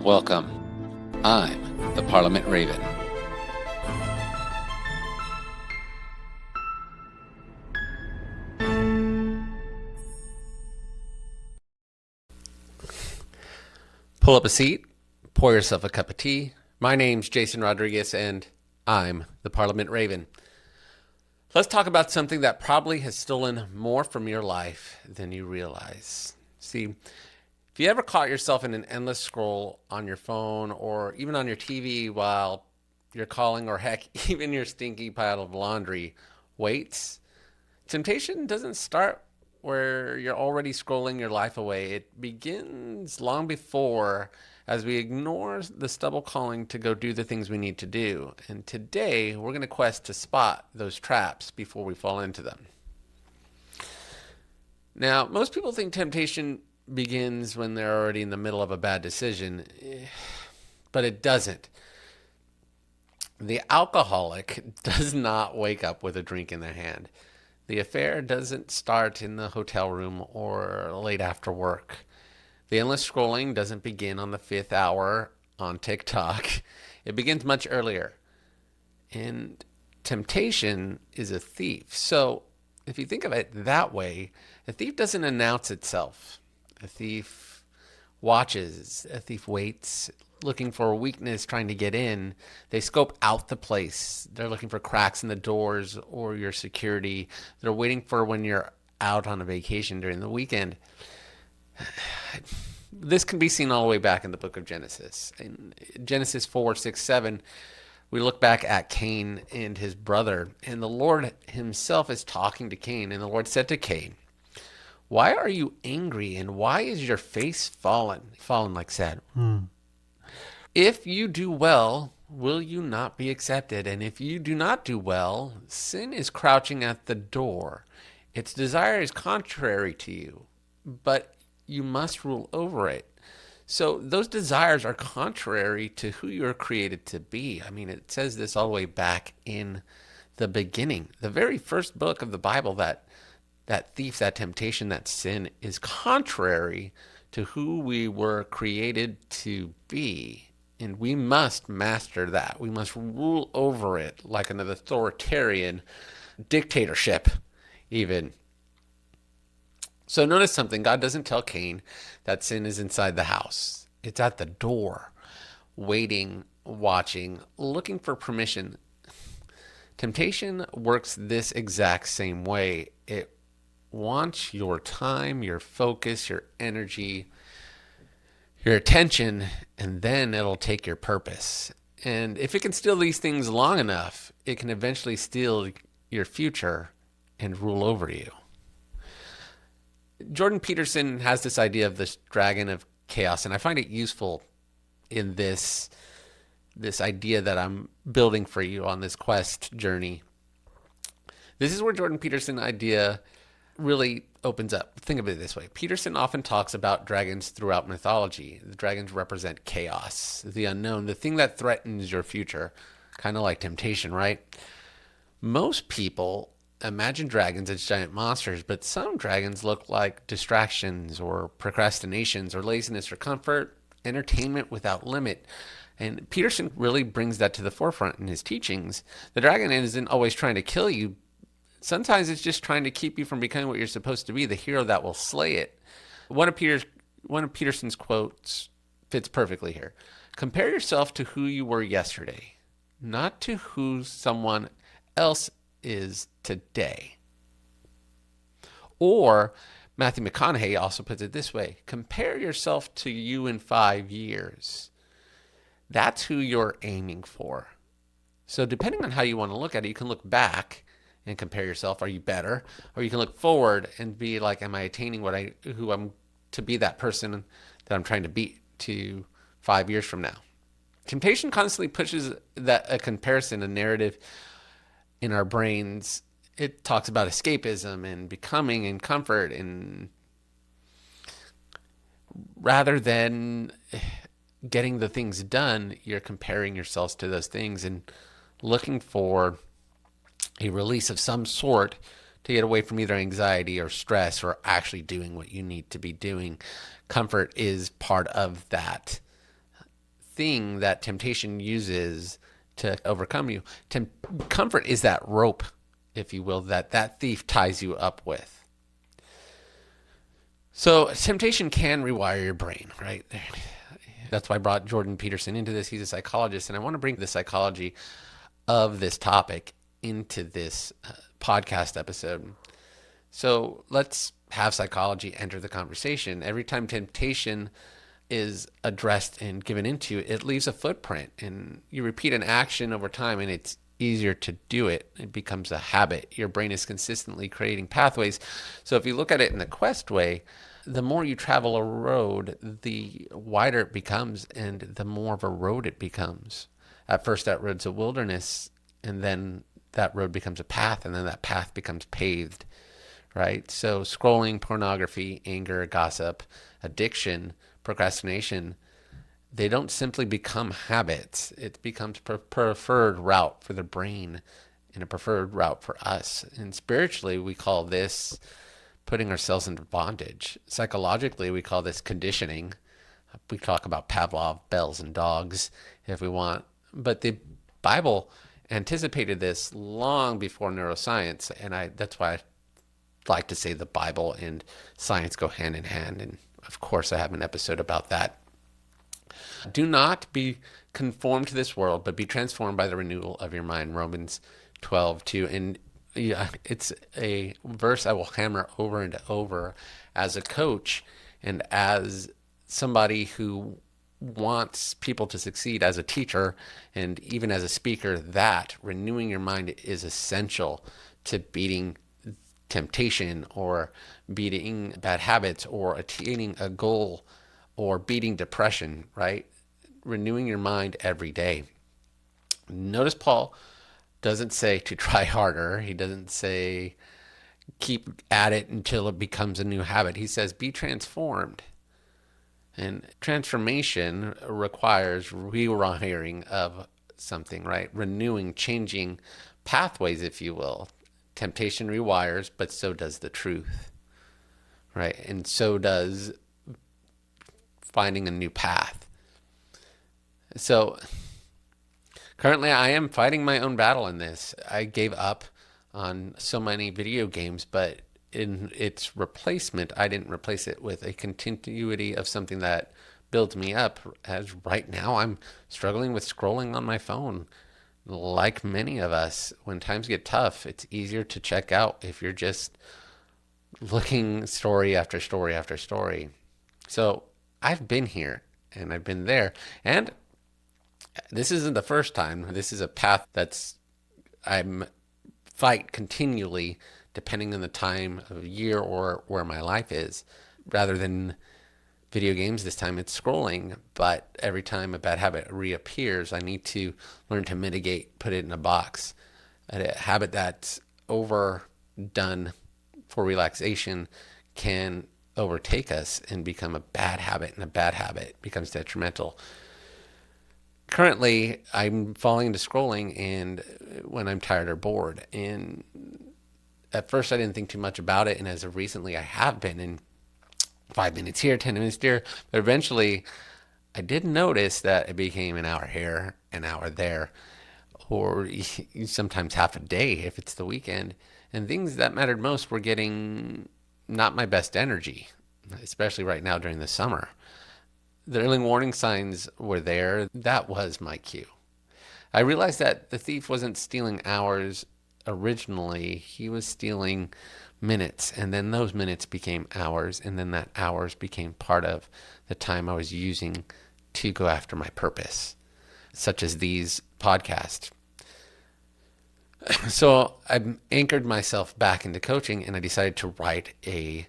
Welcome. I'm the Parliament Raven. Pull up a seat, pour yourself a cup of tea. My name's Jason Rodriguez, and I'm the Parliament Raven. Let's talk about something that probably has stolen more from your life than you realize. See, if you ever caught yourself in an endless scroll on your phone or even on your TV while you're calling, or heck, even your stinky pile of laundry waits, temptation doesn't start where you're already scrolling your life away. It begins long before, as we ignore the stubble calling to go do the things we need to do. And today, we're going to quest to spot those traps before we fall into them. Now, most people think temptation begins when they're already in the middle of a bad decision, but it doesn't. The alcoholic does not wake up with a drink in their hand. The affair doesn't start in the hotel room or late after work. The endless scrolling doesn't begin on the 5th hour on TikTok. It begins much earlier. And temptation is a thief. So if you think of it that way, a thief doesn't announce itself. A thief watches. A thief waits, looking for a weakness, trying to get in. They scope out the place. They're looking for cracks in the doors or your security. They're waiting for when you're out on a vacation during the weekend. This can be seen all the way back in the book of Genesis. In Genesis 4, 6, 7, we look back at Cain and his brother, and the Lord himself is talking to Cain. And the Lord said to Cain, "Why are you angry, and why is your face fallen?" Fallen like sad. If you do well, will you not be accepted? And if you do not do well, sin is crouching at the door. Its desire is contrary to you, but you must rule over it. So those desires are contrary to who you're created to be. I mean, it says this all the way back in the beginning. The very first book of the Bible, that thief, that temptation, that sin is contrary to who we were created to be. And we must master that. We must rule over it like an authoritarian dictatorship, even. So notice something. God doesn't tell Cain that sin is inside the house. It's at the door, waiting, watching, looking for permission. Temptation works this exact same way. It wants your time, your focus, your energy, your attention, and then it'll take your purpose. And if it can steal these things long enough, it can eventually steal your future and rule over you. Jordan Peterson has this idea of this dragon of chaos, and I find it useful in this idea that I'm building for you on this quest journey. This is where Jordan Peterson's idea really opens up. Think of it this way. Peterson often talks about dragons throughout mythology. The dragons represent chaos, the unknown, the thing that threatens your future, kind of like temptation, right? Most people imagine dragons as giant monsters, but some dragons look like distractions or procrastinations or laziness or comfort, entertainment without limit. And Peterson really brings that to the forefront in his teachings. The dragon isn't always trying to kill you. Sometimes it's just trying to keep you from becoming what you're supposed to be, the hero that will slay it. One of Peterson's quotes fits perfectly here. Compare yourself to who you were yesterday, not to who someone else is today. Or Matthew McConaughey also puts it this way. Compare yourself to you in 5 years. That's who you're aiming for. So depending on how you want to look at it, you can look back and compare yourself. Are you better? Or you can look forward and be like, am I attaining who I'm to be, that person that I'm trying to be to 5 years from now? Temptation constantly pushes a comparison, a narrative in our brains. It talks about escapism and becoming and comfort, and rather than getting the things done, you're comparing yourselves to those things and looking for a release of some sort to get away from either anxiety or stress or actually doing what you need to be doing. Comfort is part of that. thing that temptation uses to overcome you. Comfort is that rope, if you will, that thief ties you up with. So temptation can rewire your brain, right? That's why I brought Jordan Peterson into this. He's a psychologist, and I want to bring the psychology of this topic into this podcast episode. So let's have psychology enter the conversation. Every time temptation is addressed and given into, it leaves a footprint, and you repeat an action over time, and it's easier to do it. It becomes a habit. Your brain is consistently creating pathways. So if you look at it in the quest way, the more you travel a road, the wider it becomes and the more of a road it becomes. At first, that road's a wilderness, and then that road becomes a path, and then that path becomes paved, right? So scrolling, pornography, anger, gossip, addiction, procrastination, they don't simply become habits. It becomes preferred route for the brain and a preferred route for us. And spiritually, we call this putting ourselves into bondage. Psychologically, we call this conditioning. We talk about Pavlov, bells and dogs if we want. But the Bible anticipated this long before neuroscience. And that's why I like to say the Bible and science go hand in hand. And of course, I have an episode about that. Do not be conformed to this world, but be transformed by the renewal of your mind. Romans 12:2. And yeah, it's a verse I will hammer over and over as a coach and as somebody who wants people to succeed as a teacher and even as a speaker, that renewing your mind is essential to beating temptation or beating bad habits or attaining a goal or beating depression, right? Renewing your mind every day. Notice Paul doesn't say to try harder. He doesn't say keep at it until it becomes a new habit. He says be transformed. And transformation requires rewiring of something, right? Renewing, changing pathways, if you will. Temptation rewires, but so does the truth, right? And so does finding a new path. So currently I am fighting my own battle in this. I gave up on so many video games, but in its replacement, I didn't replace it with a continuity of something that builds me up. As right now, I'm struggling with scrolling on my phone. Like many of us, when times get tough, it's easier to check out if you're just looking story after story after story. So I've been here and I've been there. And this isn't the first time. This is a path I'm fight continually depending on the time of year or where my life is. Rather than video games, this time it's scrolling. But every time a bad habit reappears, I need to learn to mitigate, put it in a box. A habit that's overdone for relaxation can overtake us and become a bad habit, and a bad habit becomes detrimental. Currently, I'm falling into scrolling and when I'm tired or bored. And at first, I didn't think too much about it. And as of recently, I have been in 5 minutes here, 10 minutes there. But eventually, I did notice that it became an hour here, an hour there, or sometimes half a day if it's the weekend. And things that mattered most were getting not my best energy, especially right now during the summer. The early warning signs were there. That was my cue. I realized that the thief wasn't stealing hours originally. He was stealing minutes, and then those minutes became hours, and then that hours became part of the time I was using to go after my purpose, such as these podcasts. So I anchored myself back into coaching, and I decided to write a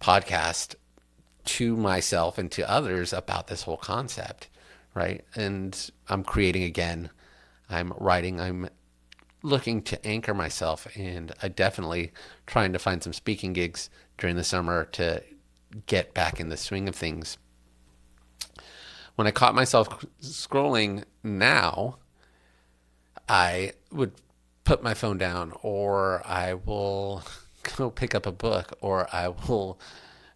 podcast to myself and to others about this whole concept, right? And I'm creating again. I'm writing. I'm looking to anchor myself, and I definitely trying to find some speaking gigs during the summer to get back in the swing of things. When I caught myself scrolling now, I would put my phone down, or I will go pick up a book, or I will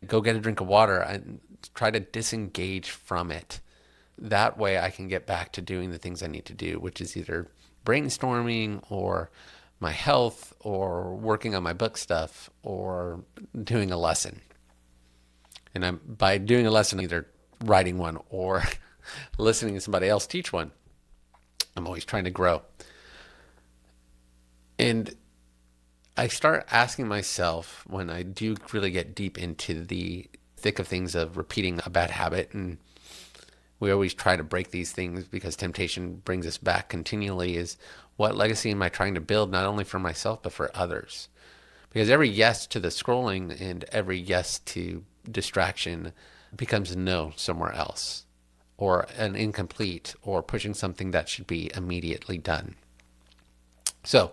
go get a drink of water and try to disengage from it that way I can get back to doing the things I need to do, which is either brainstorming or my health or working on my book stuff or doing a lesson. And by doing a lesson, either writing one or listening to somebody else teach one. I'm always trying to grow. And I start asking myself when I do really get deep into the thick of things of repeating a bad habit, and we always try to break these things because temptation brings us back continually, is what legacy am I trying to build, not only for myself, but for others? Because every yes to the scrolling and every yes to distraction becomes a no somewhere else, or an incomplete, or pushing something that should be immediately done. So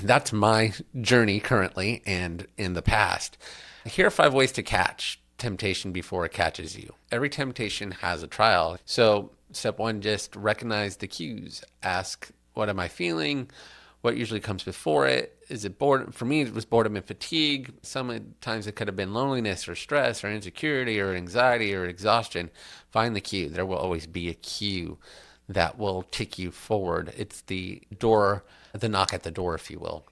that's my journey currently and in the past. Here are 5 ways to catch temptation before it catches you. Every temptation has a trial. So step 1, just recognize the cues. Ask, what am I feeling? What usually comes before it? Is it boredom? For me, it was boredom and fatigue. Sometimes it could have been loneliness or stress or insecurity or anxiety or exhaustion. Find the cue. There will always be a cue that will tick you forward. It's the door, the knock at the door, if you will.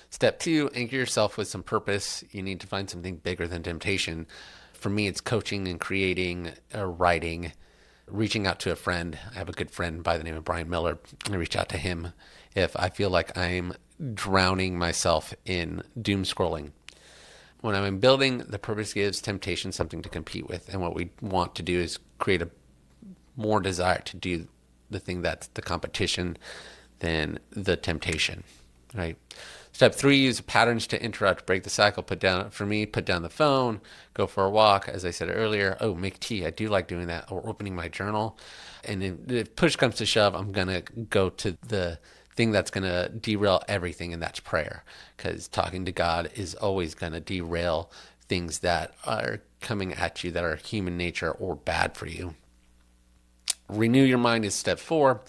Step 2, anchor yourself with some purpose. You need to find something bigger than temptation. For me, it's coaching and creating, writing, reaching out to a friend. I have a good friend by the name of Brian Miller. I reach out to him if I feel like I'm drowning myself in doom scrolling. When I'm building, the purpose gives temptation something to compete with. And what we want to do is create a more desire to do the thing that's the competition than the temptation, right? Step 3, use patterns to interrupt, break the cycle. Put down the phone, go for a walk. As I said earlier, make tea. I do like doing that, or opening my journal. And if push comes to shove, I'm going to go to the thing that's going to derail everything, and that's prayer. Because talking to God is always going to derail things that are coming at you that are human nature or bad for you. Renew your mind is step 4.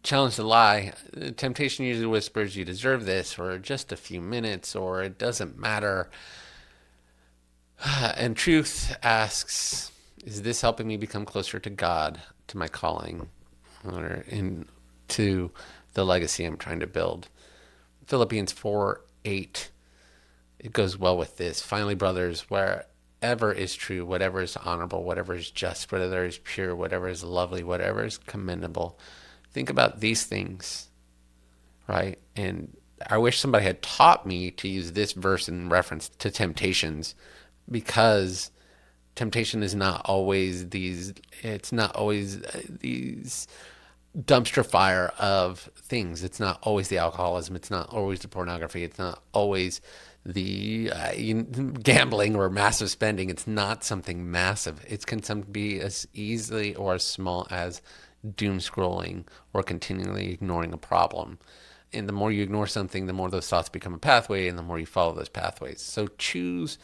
Challenge the lie. Temptation usually whispers, you deserve this, or just a few minutes, or it doesn't matter. And truth asks, is this helping me become closer to God, to my calling, or to the legacy I'm trying to build? Philippians 4:8, it goes well with this. Finally, brothers, wherever is true, whatever is honorable, whatever is just, whatever is pure, whatever is lovely, whatever is commendable, think about these things, right? And I wish somebody had taught me to use this verse in reference to temptations, because temptation is not always these dumpster fire of things. It's not always the alcoholism. It's not always the pornography. It's not always the gambling or massive spending. It's not something massive. It can be as easily or as small as doom scrolling or continually ignoring a problem. And the more you ignore something, the more those thoughts become a pathway, and the more you follow those pathways. So choose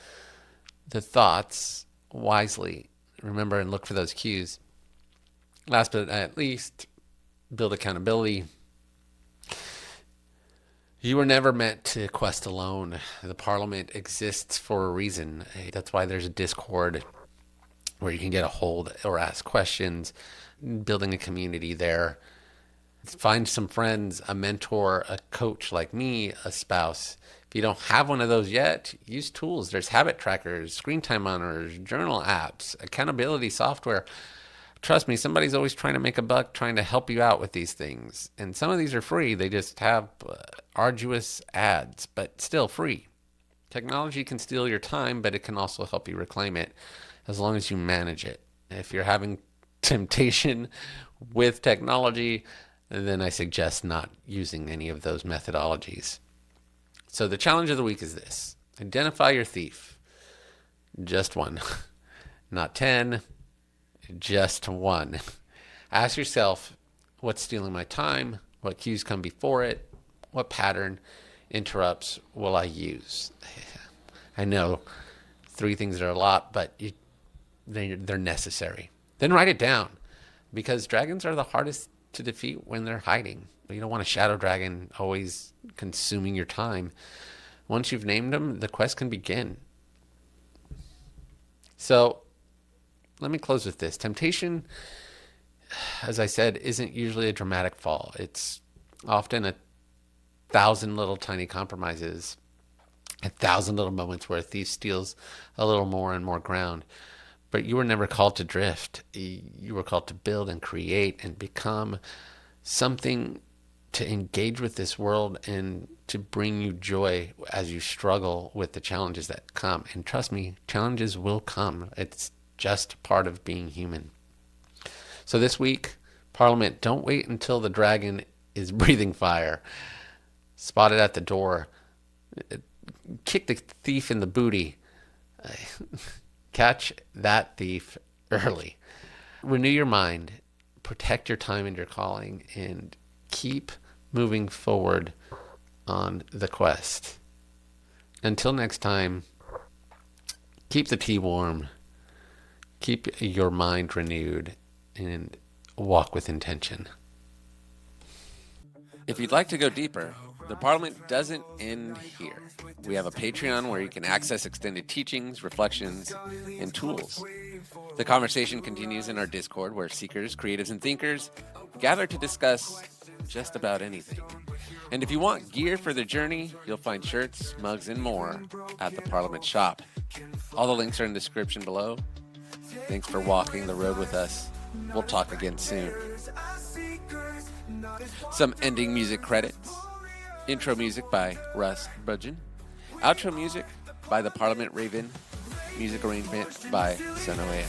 the thoughts wisely. Remember and look for those cues. Last but not least, build accountability. You were never meant to quest alone. The Parliament exists for a reason. That's why there's a Discord where you can get a hold or ask questions, building a community there. Find some friends, a mentor, a coach like me, a spouse. If you don't have one of those yet, use tools. There's habit trackers, screen time monitors, journal apps, accountability software. Trust me, somebody's always trying to make a buck, trying to help you out with these things. And some of these are free. They just have arduous ads, but still free. Technology can steal your time, but it can also help you reclaim it as long as you manage it. If you're having temptation with technology, then I suggest not using any of those methodologies. So the challenge of the week is this. Identify your thief. Just one. Not 10. Just one. Ask yourself, what's stealing my time? What cues come before it? What pattern interrupts will I use? I know 3 things are a lot, but they're necessary. Then write it down, because dragons are the hardest to defeat when they're hiding. You don't want a shadow dragon always consuming your time. Once you've named them, the quest can begin. So let me close with this. Temptation, as I said, isn't usually a dramatic fall. It's often 1,000 little tiny compromises, 1,000 little moments where a thief steals a little more and more ground. But you were never called to drift. You were called to build and create and become something to engage with this world and to bring you joy as you struggle with the challenges that come. And trust me, challenges will come. It's just part of being human. So this week, Parliament, don't wait until the dragon is breathing fire. Spot it at the door. Kick the thief in the booty. Catch that thief early. Renew your mind. Protect your time and your calling. And keep moving forward on the quest. Until next time, keep the tea warm. Keep your mind renewed. And walk with intention. If you'd like to go deeper, the Parliament doesn't end here. We have a Patreon where you can access extended teachings, reflections, and tools. The conversation continues in our Discord where seekers, creatives, and thinkers gather to discuss just about anything. And if you want gear for the journey, you'll find shirts, mugs, and more at the Parliament shop. All the links are in the description below. Thanks for walking the road with us. We'll talk again soon. Some ending music credits. Intro music by Russ Budgeon. Outro music by the Parliament Raven. Music arrangement by Sono AI.